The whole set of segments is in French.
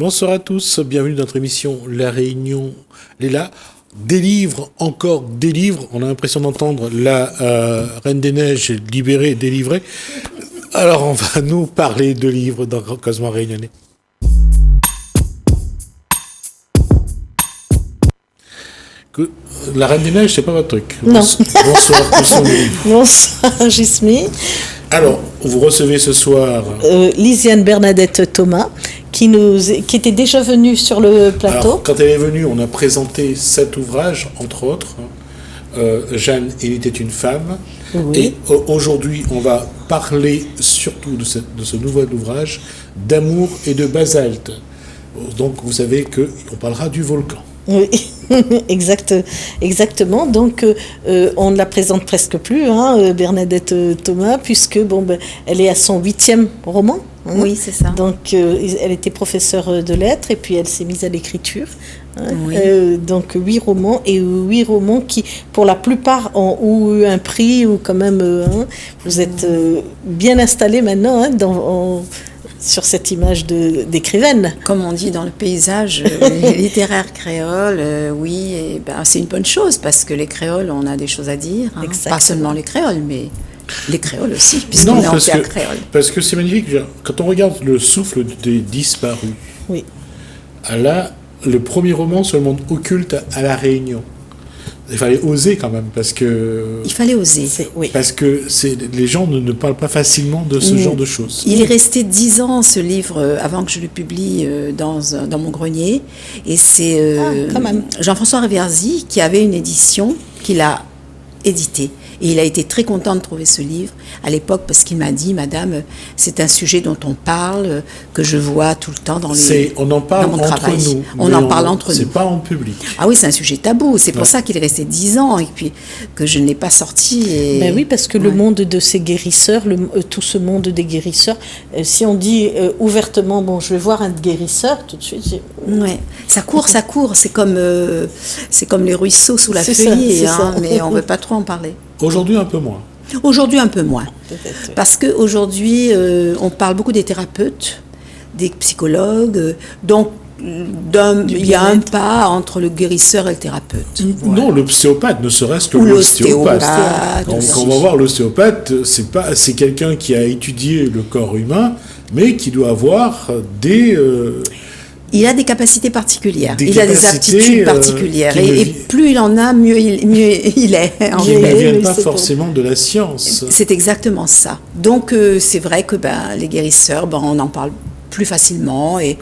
Bonsoir à tous, bienvenue dans notre émission La Réunion Léla. Des livres, encore des livres. On a l'impression d'entendre la Reine des Neiges libérée, délivrée. Alors on va nous parler de livres dans Cosmo Réunionnais. La Reine des Neiges, c'est pas votre truc. Non. Bonsoir. Bonsoir, Gismi. Alors, vous recevez ce soir... Lisiane Bernadette Thomas, qui était déjà venue sur le plateau. Alors, quand elle est venue, on a présenté 7 ouvrages, entre autres. Jeanne, il était une femme. Oui. Et aujourd'hui, on va parler surtout de ce nouvel ouvrage, d'amour et de basalte. Donc, vous savez qu'on parlera du volcan. Oui, exactement. Donc, on ne la présente presque plus, Bernadette Thomas, puisque elle est à son 8e roman. Oui, c'est ça. Donc, elle était professeure de lettres et puis elle s'est mise à l'écriture. Oui. Donc 8 romans qui, pour la plupart, ont eu un prix ou quand même, vous êtes bien installés maintenant sur cette image d'écrivaine. Comme on dit dans le paysage littéraire créole, oui, c'est une bonne chose parce que les créoles, on a des choses à dire. Pas seulement les créoles, mais les créoles aussi, puisqu'on est en terre créole. Parce que c'est magnifique. Quand on regarde Le souffle des disparus, oui. Là, le premier roman sur le monde occulte à La Réunion. Il fallait oser quand même, parce que... Il fallait oser, oui. Parce que les gens ne parlent pas facilement de ce genre de choses. Il est resté 10 ans, ce livre, avant que je le publie dans mon grenier. Et c'est Jean-François Reverzy qui avait une édition, qui l'a édité. Et il a été très content de trouver ce livre à l'époque parce qu'il m'a dit, Madame, c'est un sujet dont on parle, que je vois tout le temps on en parle dans mon entre travail. nous. On en parle entre nous. C'est pas en public. Ah oui, c'est un sujet tabou. C'est pour ça qu'il est resté 10 ans et puis que je ne l'ai pas sorti. Ben oui, parce que le monde de ces guérisseurs, tout ce monde des guérisseurs, si on dit ouvertement, je vais voir un guérisseur, tout de suite... Ouais. Ça court. C'est comme les ruisseaux sous la feuillée, mais on ne veut pas trop en parler. Aujourd'hui, un peu moins. Aujourd'hui, un peu moins. Peut-être, oui. Parce qu'aujourd'hui, on parle beaucoup des thérapeutes, des psychologues. Donc, il y a un pas entre le guérisseur et le thérapeute. Voilà. Non, l'ostéopathe, ne serait-ce que ou l'ostéopathe. Donc, aussi. on va voir l'ostéopathe, c'est quelqu'un qui a étudié le corps humain, mais qui doit avoir des... Il a des capacités particulières, il a des aptitudes particulières. Et plus il en a, mieux il est. Qui ne viennent pas forcément de la science. C'est exactement ça. Donc c'est vrai que les guérisseurs, on en parle plus facilement et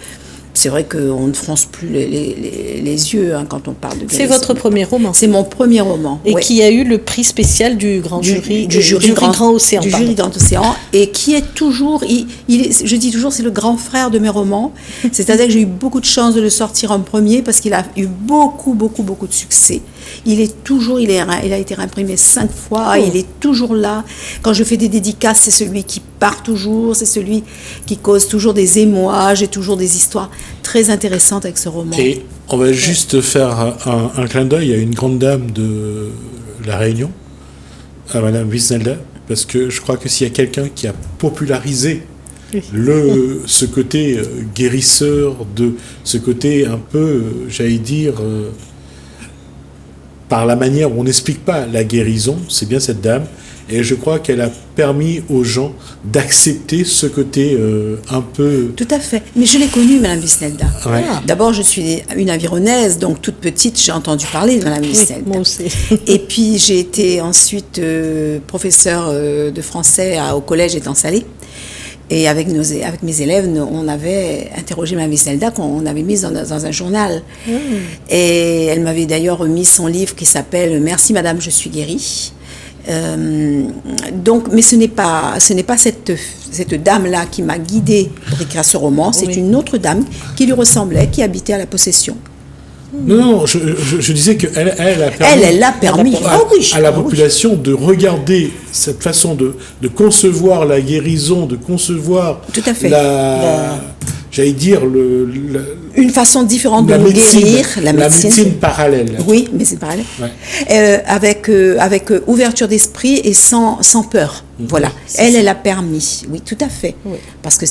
c'est vrai qu'on ne fronce plus les yeux quand on parle de guérisseurs. C'est votre premier roman. C'est mon premier roman. Et qui a eu le prix spécial du grand jury, du jury Grand Océan. Du jury Grand Océan, et qui est toujours, je dis toujours, c'est le grand frère de mes romans. C'est-à-dire que j'ai eu beaucoup de chance de le sortir en premier parce qu'il a eu beaucoup de succès. Il a été réimprimé 5 fois, il est toujours là. Quand je fais des dédicaces, c'est celui qui part toujours, c'est celui qui cause toujours des émois, j'ai toujours des histoires très intéressantes avec ce roman. Et on va juste faire un clin d'œil à une grande dame de La Réunion, à Madame Wisnelda, parce que je crois que s'il y a quelqu'un qui a popularisé ce côté guérisseur, ce côté un peu, j'allais dire... par la manière où on n'explique pas la guérison, c'est bien cette dame. Et je crois qu'elle a permis aux gens d'accepter ce côté un peu... Tout à fait. Mais je l'ai connue, Madame Wisnelda. Ouais. D'abord, je suis une Avironnaise, donc toute petite, j'ai entendu parler de Madame Wisnelda. Moi aussi. Et puis, j'ai été ensuite professeure de français au collège étant Salé. Et avec mes élèves, on avait interrogé Mme Wisnelda qu'on avait mise dans un journal. Et elle m'avait d'ailleurs remis son livre qui s'appelle « Merci Madame, je suis guérie ». Mais ce n'est pas cette dame-là qui m'a guidée pour écrire ce roman. C'est une autre dame qui lui ressemblait, qui habitait à la Possession. Non, je disais qu'elle a permis à la population de regarder cette façon de concevoir la guérison, de concevoir tout à fait. J'allais dire une façon différente de nous guérir, la médecine parallèle. Oui, mais c'est parallèle. Ouais. Avec ouverture d'esprit et sans peur. Voilà. Elle a permis. Oui, tout à fait. Oui. Parce que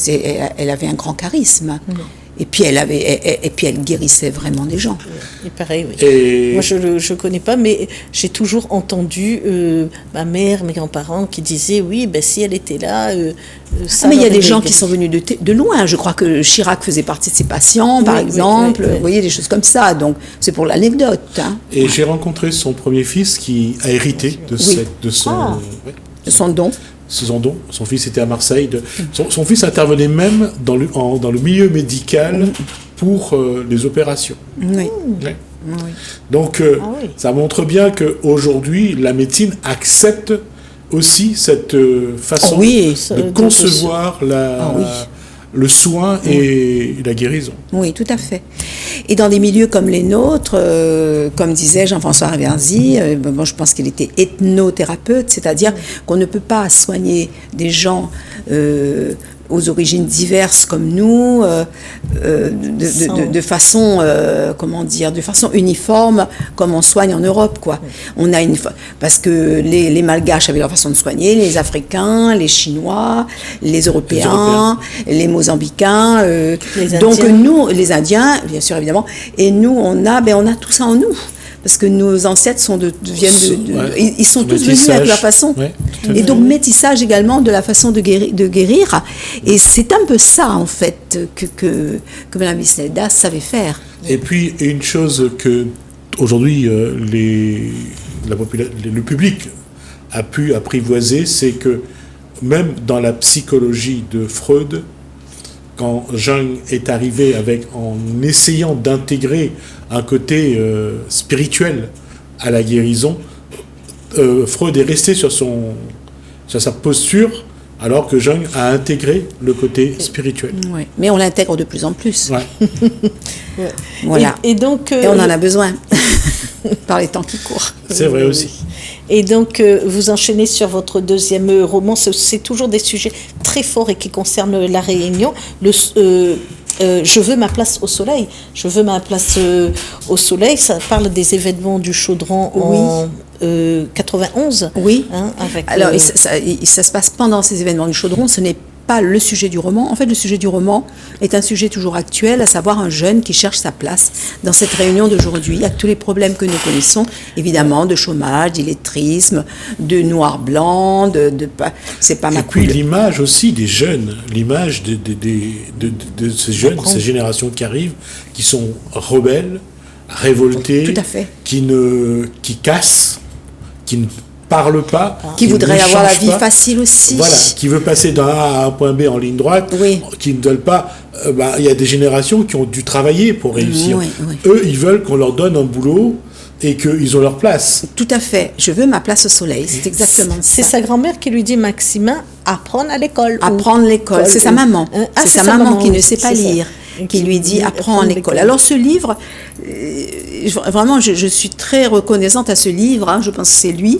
elle avait un grand charisme. Oui. Et puis elle guérissait vraiment des gens. Et pareil, oui. Et Moi, je ne connais pas, mais j'ai toujours entendu ma mère, mes grands-parents qui disaient, oui, ben, si elle était là, ça Mais il y a leur des gens aiderait. qui sont venus de loin. Je crois que Chirac faisait partie de ses patients, par Oui, exemple. oui. Vous voyez, des choses comme ça. Donc, c'est pour l'anecdote. Hein. Et j'ai rencontré son premier fils qui a hérité de son ouais, Son don. son don. Son fils était à Marseille. Son fils intervenait même dans le milieu médical pour les opérations. Oui. Ouais. Oui. Donc, oui. ça montre bien qu'aujourd'hui, la médecine accepte aussi cette façon Oui, de concevoir le soin et la guérison. Oui, tout à fait. Et dans des milieux comme les nôtres, comme disait Jean-François Raverzy, bon, je pense qu'il était ethnothérapeute, c'est-à-dire qu'on ne peut pas soigner des gens aux origines diverses comme nous, de façon, comment dire, de façon uniforme, comme on soigne en Europe, quoi. On a parce que les Malgaches avaient leur façon de soigner, les Africains, les Chinois, les Européens, les Mozambicains, donc nous, les Indiens, bien sûr, évidemment, et nous, on a tout ça en nous. Parce que nos ancêtres ils sont tous venus avec leur façon. Ouais, et donc métissage également de la façon de guérir. Et c'est un peu ça, en fait, que Mme Wisnelda savait faire. Et puis, une chose que aujourd'hui le public a pu apprivoiser, c'est que même dans la psychologie de Freud, quand Jung est arrivé en essayant d'intégrer un côté spirituel à la guérison, Freud est resté sur sa posture, alors que Jung a intégré le côté spirituel. Oui. Mais on l'intègre de plus en plus. Ouais. Voilà. Et donc, et on en a besoin par les temps qui courent. C'est vrai aussi. Et donc, vous enchaînez sur votre deuxième roman. C'est toujours des sujets très forts et qui concernent la Réunion. Je veux ma place au soleil. Je veux ma place au soleil. Ça parle des événements du Chaudron en 91. Oui. Hein, Alors, ça se passe pendant ces événements du Chaudron. Ce n'est pas le sujet du roman. En fait, le sujet du roman est un sujet toujours actuel, à savoir un jeune qui cherche sa place dans cette Réunion d'aujourd'hui, avec tous les problèmes que nous connaissons, évidemment, de chômage, d'illettrisme, de noir-blanc, c'est pas ma couleur. Et puis couleur. l'image aussi des jeunes, l'image de ces jeunes, ces générations qui arrivent, qui sont rebelles, révoltés, Tout à fait. qui cassent, qui ne parle pas, Qui voudrait ne avoir la change vie pas. facile aussi. Voilà, qui veut passer d'un A à un point B en ligne droite, Oui. qui ne veulent pas. Il y a des générations qui ont dû travailler pour réussir. Oui, oui. Eux, ils veulent qu'on leur donne un boulot et qu'ils ont leur place. Tout à fait. Je veux ma place au soleil. C'est exactement ça. C'est sa grand-mère qui lui dit, Maximin, apprendre à l'école. Apprendre l'école. C'est sa maman. Ah, c'est sa maman qui oui, ne sait pas c'est ça. lire, qui lui dit apprends l'école. Alors ce livre, vraiment, je suis très reconnaissante à ce livre. Hein, je pense que c'est lui,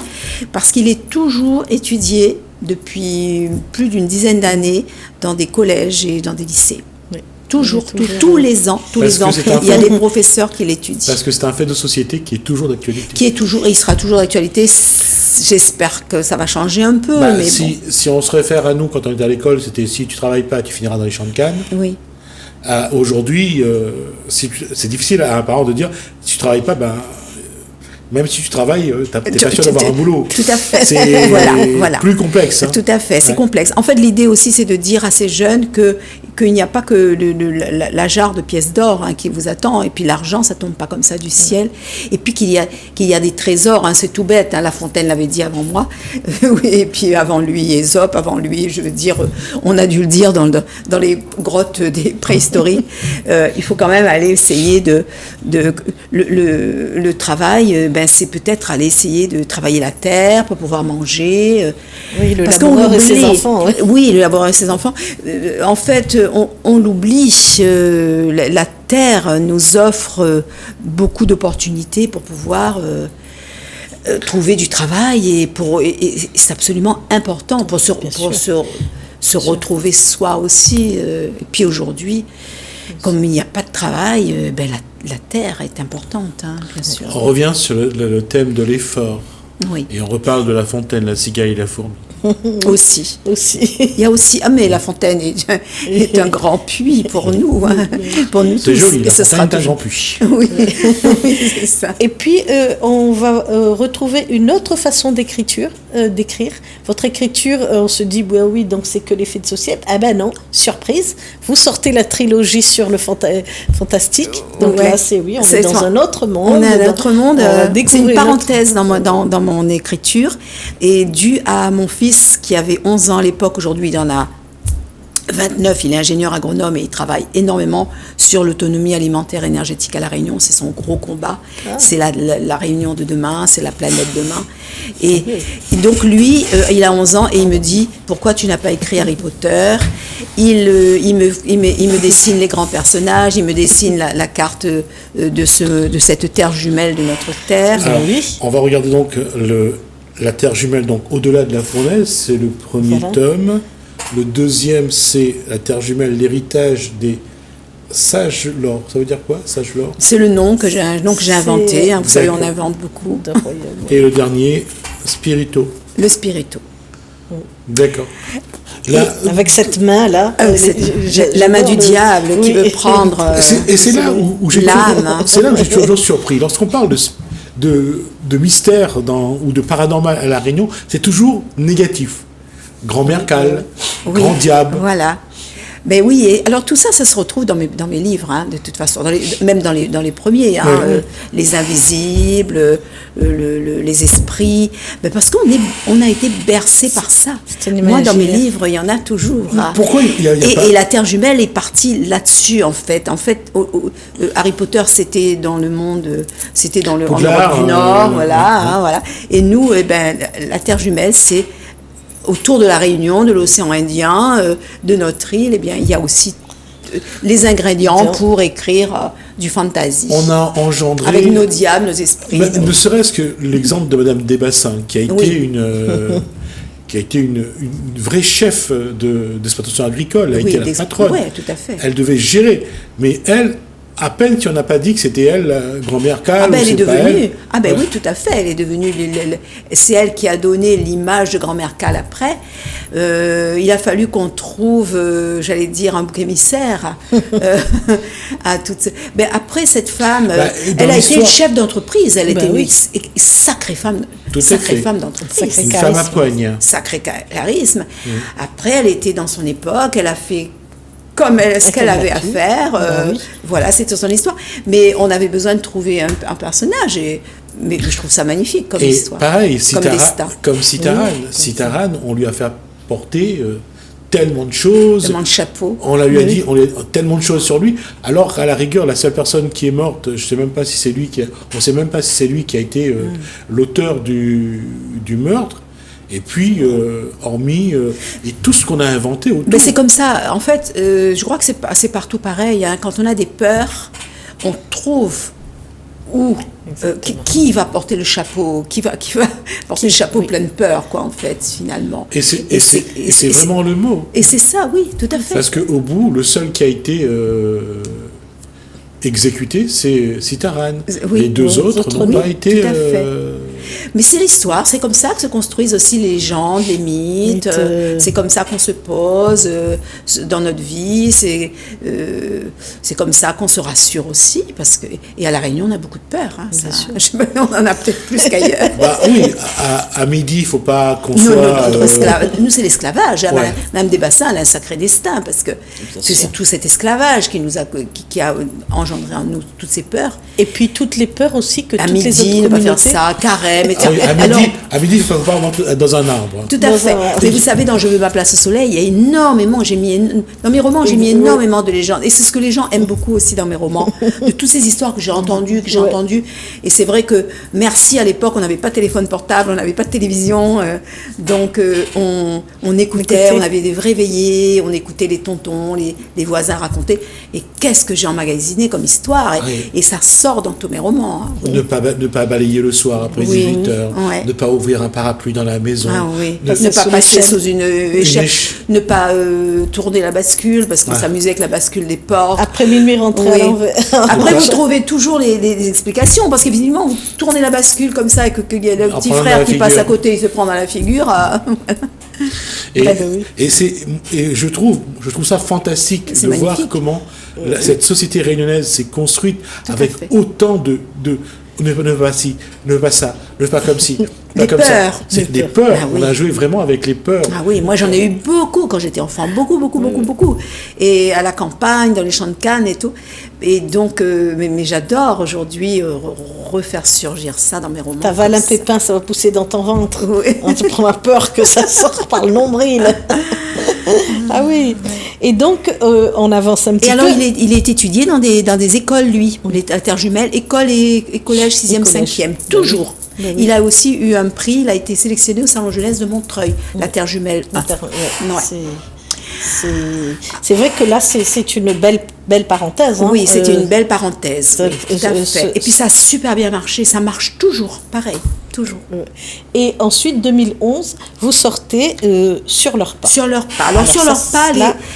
parce qu'il est toujours étudié depuis plus d'une dizaine d'années dans des collèges et dans des lycées. Oui. Toujours, tous les ans, il y a des professeurs qui l'étudient. Parce que c'est un fait de société qui est toujours d'actualité. Qui est toujours, et il sera toujours d'actualité. J'espère que ça va changer un peu. Mais si on se réfère à nous quand on était à l'école, c'était si tu travailles pas, tu finiras dans les champs de canne. Oui. Aujourd'hui, c'est difficile à un parent de dire si tu travailles pas, même si tu travailles, t'es pas sûr d'avoir un boulot. Tout à fait. C'est voilà. plus complexe. Hein. Tout à fait, c'est complexe. En fait, l'idée aussi, c'est de dire à ces jeunes qu'il n'y a pas que la jarre de pièces d'or qui vous attend, et puis l'argent, ça tombe pas comme ça du ciel. Et puis qu'il y a des trésors, c'est tout bête. La Fontaine l'avait dit avant moi, et puis avant lui, Ésope, avant lui, je veux dire, on a dû le dire dans les grottes des préhistoriques. Il faut quand même aller essayer le travail. C'est peut-être aller essayer de travailler la terre pour pouvoir manger. Oui, le parce laboureur et ses enfants. Ouais. Oui, le laboureur et ses enfants. En fait, on l'oublie. La terre nous offre beaucoup d'opportunités pour pouvoir trouver du travail et c'est absolument important pour se retrouver soi aussi. Et puis aujourd'hui, comme il n'y a pas de travail, la terre est importante, bien sûr. On revient sur le thème de l'effort. Oui. Et on reparle de La Fontaine, la cigale et la fourmi. Aussi. Aussi. Il y a aussi, mais La Fontaine est un grand puits pour nous, hein, pour nous C'est tous. joli, La Et ce Fontaine sera est un toujours- grand puits. Oui, oui, c'est ça. Et puis, on va retrouver une autre façon d'écrire. Votre écriture, on se dit, ouais, oui, donc c'est que les faits de société. Ah ben non, surprise, vous sortez la trilogie sur le fantastique. Donc Ouais. là, on C'est est dans ça. un autre monde. On est un autre monde. On va C'est une découvrir notre- parenthèse dans mon écriture, et dû à mon fils qui avait 11 ans à l'époque. Aujourd'hui, il en a 29, il est ingénieur agronome et il travaille énormément sur l'autonomie alimentaire énergétique à La Réunion. C'est son gros combat. C'est la Réunion de demain, c'est la planète demain. Et donc lui, il a 11 ans et il me dit, pourquoi tu n'as pas écrit Harry Potter? Il me dessine les grands personnages, il me dessine la carte de cette terre jumelle de notre terre. Alors, Oui. on va regarder donc la Terre jumelle, donc au-delà de la fournaise, c'est le premier Voilà. tome. Le deuxième, c'est la Terre jumelle, l'héritage des sages lore. Ça veut dire quoi, sages lore? C'est le nom que j'ai inventé. Hein, vous savez, on D'accord. invente beaucoup. de royaume. Et le dernier, spirito. Le spirito. D'accord. Là, Avec cette main-là. La main du diable qui Oui. veut prendre et c'est là où j'ai l'âme. toujours, c'est là où j'ai toujours surpris. Lorsqu'on parle de mystère ou de paranormal à La Réunion, c'est toujours négatif. Grand-mère Cal, Oui, grand diable. Voilà. Ben oui, et alors tout ça, ça se retrouve dans mes livres, hein, de toute façon, même dans les premiers, hein, Oui. les invisibles, les esprits, ben parce on a été bercé par ça. C'est un Moi, dans mes imaginaire. livres, il y en a toujours. hein. Pourquoi il y a pas... Et la Terre jumelle est partie là-dessus, en fait. En fait, Harry Potter, c'était dans le monde, c'était en Poudlard, Europe du Nord, voilà, ouais. hein, voilà. Et nous, eh ben, la Terre jumelle, c'est autour de la Réunion, de l'océan Indien, de notre île. Eh bien, il y a aussi les ingrédients pour écrire du fantasy. On a engendré... Avec nos diables, nos esprits. Ne serait-ce que l'exemple de Madame Desbassins, qui a été Oui. qui a été une vraie chef d'exploitation agricole, elle a Oui, été la patronne. ouais, tout à fait. Elle devait gérer. Mais elle, à peine tu n'en as pas dit que c'était elle, la grand-mère Cal, Ah ben ou elle est c'est pas devenue, elle. ah ben Ouais. oui, tout à fait, elle est devenue, c'est elle qui a donné l'image de grand-mère Cal après. Il a fallu qu'on trouve, j'allais dire, un bouc émissaire à toutes ces... Ben après, cette femme, Bah, dans elle a été une l'histoire- chef d'entreprise, elle Bah était oui. une sacrée femme, Tout à sacrée fait. femme d'entreprise. Sacrée Une femme à charisme. poigne. Sacré charisme. Après, elle était dans son époque, elle a fait comme ce qu'elle elle a avait à pu. faire. Bah oui. Voilà, c'était son histoire. Mais on avait besoin de trouver un personnage. Mais je trouve ça magnifique comme Et histoire. pareil, comme destin. comme Citaran. Citaran, on lui a fait porter tellement de choses. Tellement de chapeaux. On lui a dit tellement de choses sur lui, alors qu'à la rigueur, la seule personne qui est morte, je sais même pas si c'est lui on sait même pas si c'est lui qui a été l'auteur du meurtre. Et puis, hormis et tout ce qu'on a inventé autour. Mais c'est comme ça. En fait, je crois que c'est partout pareil. Hein. Quand on a des peurs, on trouve où qui va porter le chapeau, qui va porter le chapeau plein de peur, quoi, en fait, finalement. Et c'est vraiment le mot. Et c'est ça, oui, tout à fait. Parce qu'au bout, le seul qui a été exécuté, c'est Citaran. Oui, les deux autres n'ont oui, pas été... tout à fait. Mais c'est l'histoire, c'est comme ça que se construisent aussi les légendes, les mythes, c'est comme ça qu'on se pose dans notre vie, c'est comme ça qu'on se rassure aussi, parce que, et à La Réunion on a beaucoup de peur, hein, ça, on en a peut-être plus qu'ailleurs. Bah oui, à midi, il ne faut pas qu'on Nous, soit... nous, c'est l'esclavage. Hein. Ouais. Madame Desbassins, elle a un sacré destin, parce que c'est tout cet esclavage qui a engendré en nous toutes ces peurs. Et puis toutes les peurs aussi que À toutes les midi, autres ne pas faire communautés... ça, carême, etc. Ah oui, Alors, à midi, il ne faut pas monter dans un arbre. tout à Dans fait. un- Mais vous savez, dans Je veux ma place au soleil, il y a énormément, dans mes romans, j'ai mis énormément de légendes. Et c'est ce que les gens aiment beaucoup aussi dans mes romans, de toutes ces histoires que j'ai entendues, Et c'est vrai que, merci, à l'époque, on n'avait pas de téléphone portable, on n'avait pas de télévision, donc on écoutait, on avait des vrais veillées, on écoutait les tontons, les voisins raconter. Et qu'est-ce que j'ai emmagasiné comme histoire, et ça sort dans tous mes romans. Hein. Ne pas balayer le soir après Oui, 18h, ouais. ne pas ouvrir un parapluie dans la maison, Ah oui, ne- ne pas sous passer l'échelle. sous une échelle, ne pas tourner la bascule, parce qu'on Ouais. s'amusait avec la bascule des portes. Après minuit, rentrer à Oui. l'envers. Après, vous trouvez toujours les explications, parce qu'évidemment, vous tournez la bascule comme ça, et qu'il y a le En petit prenant dans frère la qui passe figure. à côté, il se prend dans la figure. Et, oui. et je trouve ça fantastique de voir comment cette société réunionnaise s'est construite avec autant de ne pas ci, ne pas ça, ne pas comme ci, pas comme ça. C'est des peurs. Ah, oui. On a joué vraiment avec les peurs. Ah oui, moi j'en ai eu beaucoup quand j'étais enfant, beaucoup. Et à la campagne, dans les champs de canne et tout. Et donc, mais j'adore aujourd'hui refaire surgir ça dans mes romans. T'avales un pépin, ça va pousser dans ton ventre. Oui. On te prend peur que ça sorte par le nombril. Ah oui. Et donc, on avance un petit peu. Et alors, il est étudié dans des écoles, lui. On est à Terre Jumelle, école et collège 6e, 5e, toujours. Oui. Il a aussi eu un prix, il a été sélectionné au Salon Jeunesse de Montreuil, la Terre Jumelle. C'est vrai que là, c'est une belle parenthèse. Hein. Oui, c'était une belle parenthèse. Oui, tout à fait. Et puis ça a super bien marché, ça marche toujours, pareil, toujours. Et ensuite, 2011, vous sortez Sur leur pas. Sur leur pas. Alors sur leur pas,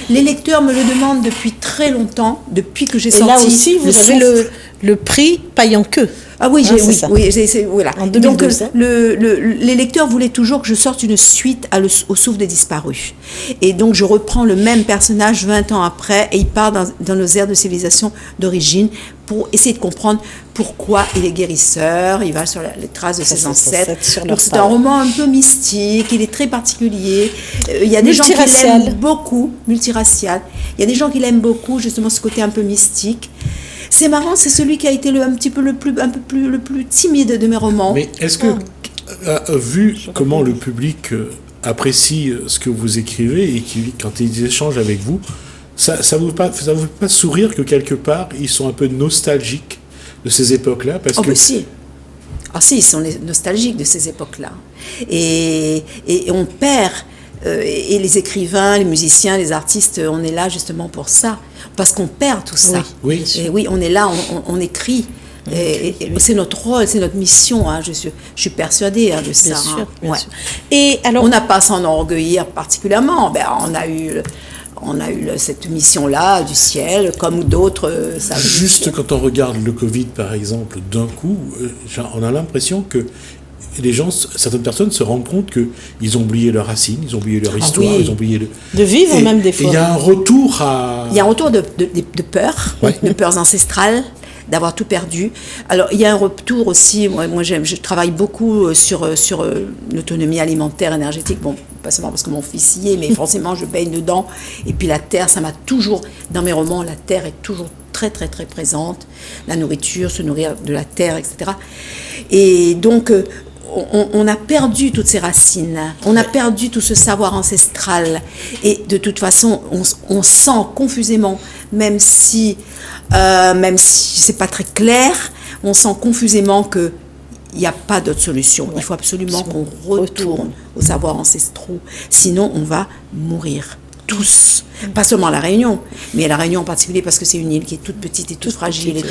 les lecteurs me le demandent depuis très longtemps, depuis que j'ai sorti. Et là aussi, vous avez le prix Paille en queue. Ah oui, oui, voilà. En 2012, donc les lecteurs voulaient toujours que je sorte une suite au Souffle des disparus. Et donc je reprends le même personnage 20 ans après et il part dans nos aires de civilisation d'origine pour essayer de comprendre pourquoi il est guérisseur, il va sur les traces de ses ancêtres. Donc c'est un roman un peu mystique, il est très particulier. Il y a des gens qui l'aiment beaucoup, multiracial. Il y a des gens qui l'aiment beaucoup, justement ce côté un peu mystique. C'est marrant, c'est celui qui a été le plus timide de mes romans. Mais est-ce que, vu comment le public apprécie ce que vous écrivez et quand ils échangent avec vous, ça vous fait pas sourire que quelque part ils sont un peu nostalgiques de ces époques-là parce que... si. Ah si, ils sont nostalgiques de ces époques-là. Et on perd... et les écrivains, les musiciens, les artistes, on est là justement pour ça. Parce qu'on perd tout ça. Oui. Et oui, on est là, on écrit. Et c'est notre rôle, c'est notre mission. Hein, je suis persuadée de ça. Bien sûr, bien ouais. sûr. Et alors, on n'a pas à s'en enorgueillir particulièrement. On a eu cette mission-là du ciel, comme d'autres. Juste quand on regarde le Covid, par exemple, d'un coup, on a l'impression que certaines personnes se rendent compte qu'ils ont oublié leurs racines, ils ont oublié leur histoire, ils ont oublié de vivre même des fois. Il y a un retour à... Il y a un retour de peur, de peurs ancestrales, d'avoir tout perdu. Alors il y a un retour aussi, moi je travaille beaucoup sur l'autonomie alimentaire, énergétique, bon, pas seulement parce que mon fils y est, mais forcément je baigne dedans. Et puis la terre, ça m'a toujours, dans mes romans, la terre est toujours très très très présente, la nourriture, se nourrir de la terre, etc. Et donc... On a perdu toutes ces racines, on a perdu tout ce savoir ancestral et de toute façon on sent confusément, même si c'est pas très clair, on sent confusément que il n'y a pas d'autre solution. Il faut absolument qu'on retourne aux savoirs ancestraux, sinon on va mourir. Tous, pas seulement à La Réunion, mais à La Réunion en particulier parce que c'est une île qui est toute petite et toute fragile.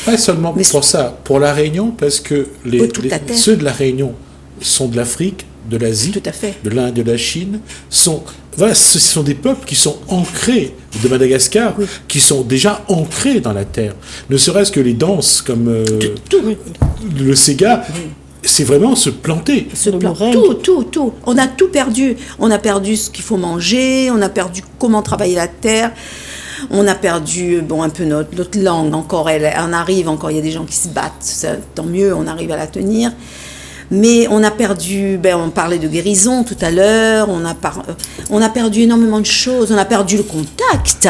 Pas seulement pour ça, pour La Réunion, parce que ceux de La Réunion sont de l'Afrique, de l'Asie, de l'Inde, de la Chine, ce sont des peuples qui sont ancrés, de Madagascar, qui sont déjà ancrés dans la terre. Ne serait-ce que les danses comme le Sega. C'est vraiment se planter. Tout. On a tout perdu. On a perdu ce qu'il faut manger, on a perdu comment travailler la terre, on a perdu un peu notre langue encore. Elle arrive encore, il y a des gens qui se battent, tant mieux, on arrive à la tenir. Mais on a perdu, on parlait de guérison tout à l'heure, on a perdu énormément de choses, on a perdu le contact.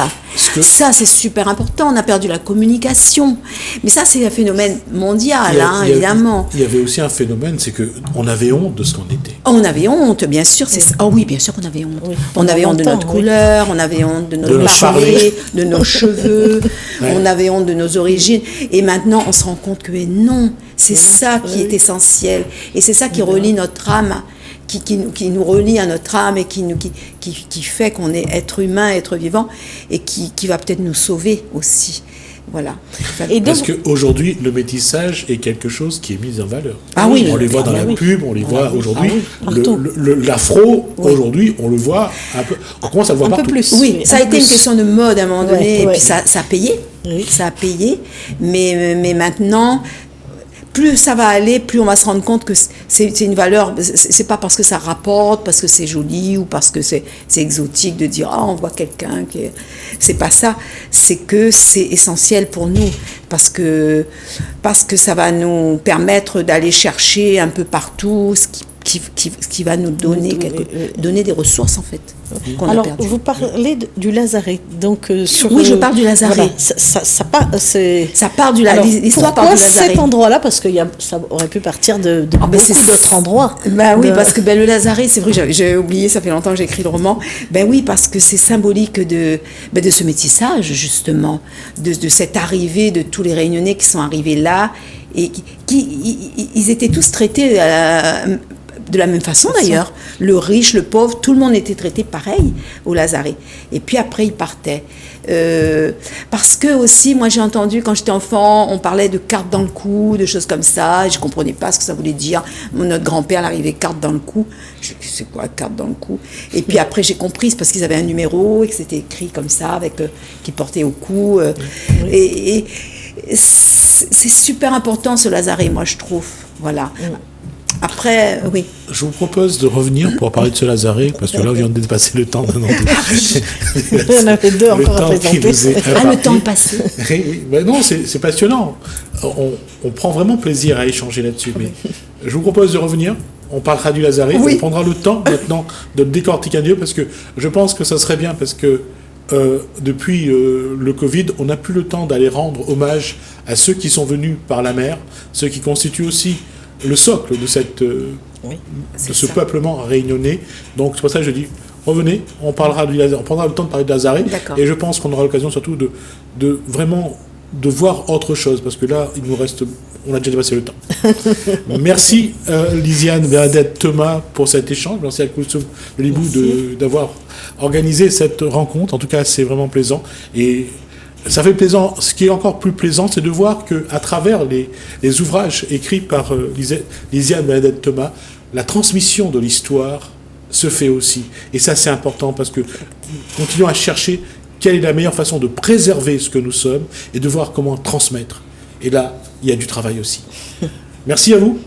Ça, c'est super important, on a perdu la communication. Mais ça, c'est un phénomène mondial, évidemment. Il y avait aussi un phénomène, c'est qu'on avait honte de ce qu'on était. On avait honte, bien sûr. Oui, bien sûr qu'on avait honte. Oui. On avait honte de notre couleur, on avait honte de notre parler, de nos cheveux, on avait honte de nos origines. Et maintenant, on se rend compte que non, c'est ça qui est essentiel. Et c'est ça qui relie notre âme, qui nous relie à notre âme et qui fait qu'on est être humain, être vivant, et qui va peut-être nous sauver aussi. Voilà. Et donc, parce qu'aujourd'hui, le métissage est quelque chose qui est mis en valeur. On les voit dans la pub, on les voit aujourd'hui. L'afro, aujourd'hui, on le voit un peu. On commence à le voir partout. Plus. Oui, ça a été une question de mode à un moment donné, et puis ça a payé. Ça a payé, mais maintenant... plus ça va aller, plus on va se rendre compte que c'est une valeur. C'est pas parce que ça rapporte, parce que c'est joli ou parce que c'est exotique de dire on voit quelqu'un qui est... C'est pas ça. C'est que c'est essentiel pour nous parce que ça va nous permettre d'aller chercher un peu partout ce qui va nous donner donner des ressources en fait. Alors, vous parlez du Lazaret. Donc, oui, je parle du Lazaret. Voilà, ça part du Lazaret. L'histoire part du Lazaret. Cet endroit-là, parce que ça aurait pu partir de beaucoup d'autres endroits. Oui, parce que le Lazaret, c'est vrai, j'ai oublié, ça fait longtemps que j'ai écrit le roman. Oui, parce que c'est symbolique de ce métissage, justement, de cette arrivée de tous les Réunionnais qui sont arrivés là et ils étaient tous traités de la même façon d'ailleurs, le riche, le pauvre, tout le monde était traité pareil au Lazaret. Et puis après, ils partaient. Parce que aussi, moi j'ai entendu quand j'étais enfant, on parlait de carte dans le cou, de choses comme ça, et je ne comprenais pas ce que ça voulait dire. Notre grand-père arrivait carte dans le cou. Je dis, c'est quoi carte dans le cou? Et puis après, j'ai compris, c'est parce qu'ils avaient un numéro et que c'était écrit comme ça, qu'ils portaient au cou. Et c'est super important ce Lazaret, moi je trouve. Voilà. Après, oui. Je vous propose de revenir pour parler de ce Lazaret, parce que là, on vient de dépasser le temps d'un an. Il y en avait deux encore à présenter. Le temps est passé. Oui. Non, c'est passionnant. On prend vraiment plaisir à échanger là-dessus. Mais je vous propose de revenir. On parlera du Lazaret. Oui. On prendra le temps maintenant de le décortiquer un peu, parce que je pense que ça serait bien, parce que depuis le Covid, on n'a plus le temps d'aller rendre hommage à ceux qui sont venus par la mer, ceux qui constituent aussi le socle de ce peuplement réunionnais. Donc c'est pour ça que je dis, revenez, on parlera du Lazaret, on prendra le temps de parler de Lazaret, et je pense qu'on aura l'occasion surtout de vraiment de voir autre chose, parce que là, il nous reste, on a déjà dépassé le temps. Merci Lisiane Bernadette Thomas pour cet échange, merci à Koulsoum Libou d'avoir organisé cette rencontre. En tout cas, c'est vraiment plaisant, et ça fait plaisant. Ce qui est encore plus plaisant, c'est de voir qu'à travers les ouvrages écrits par Lisiane Bernadette Thomas, la transmission de l'histoire se fait aussi. Et ça, c'est important, parce que continuons à chercher quelle est la meilleure façon de préserver ce que nous sommes et de voir comment transmettre. Et là, il y a du travail aussi. Merci à vous.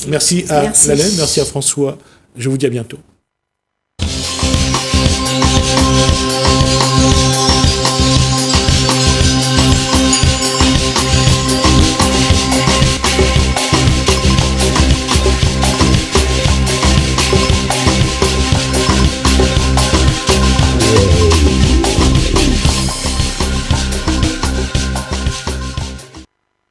Merci à Lalène, merci à François. Je vous dis à bientôt.